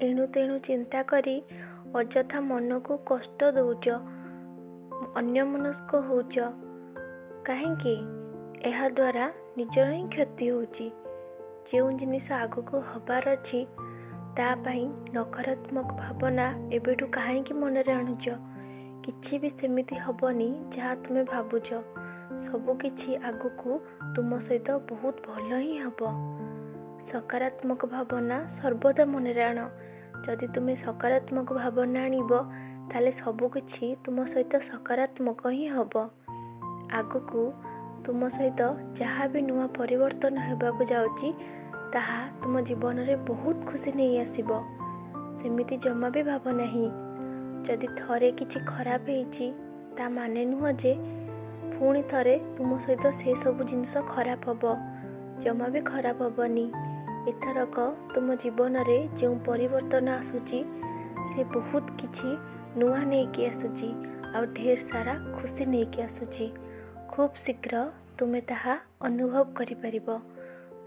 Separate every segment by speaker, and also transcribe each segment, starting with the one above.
Speaker 1: एणु तेणु चिंता करी अजथा मन को कष्ट दौच, अन्यमनस्क होच। कहीं यह द्वारा निजर ही क्षति होची। जो जिनिस आगको हबार अच्छी तापाई नकारात्मक भावना एबेठू कहीं मनरे आणुच। किछि भी सेमिति हबनी जहाँ तुम्हें भावुच, सबकिछि आगको तुम सहित बहुत भल ही हब। सकारात्मक भावना सर्वदा मनरे आण। जदि तुम्हें सकारात्मक भावना आनिब ताले सबकिछि तुम सहित सकारात्मक ही हब। आगको तुम सहित जहाँ भी नुआ परिवर्तन होबाकू जाउची ताहा तुम जीवन में बहुत खुशी नहीं आसीबो। सेमिति जमा भी भाव नहीं। जदि थरे किछि खराब होईची ता माने नुह जे पुणी थरे तुम सहित से सब जिनस खराब हबो, जमा भी खराब हबनी। एथरक तुम जीवन में जो परिवर्तन आसुची से बहुत किछि नुआ नहीं कि आसुची और ढेर सारा खुशी नहीं कि आसुची। खूब शीघ्र तुम्हें ताहा अनुभव करि परिबो।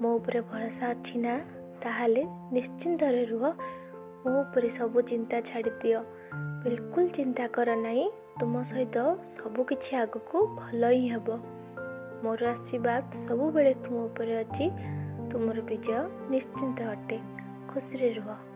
Speaker 1: मो उपरे भरोसा अच्छी ना? ताहाले निश्चिंत रुह। मो उपरे सब चिंता छाड़ी दियो। बिल्कुल चिंता कर नहीं। तुम सहित सबकिछि आगको भल ही हबो। मोर आशीर्वाद सबु बेले तुम उपरे अच्छी। तुमर विजय निश्चिंत अटे। खुशी रे रुह।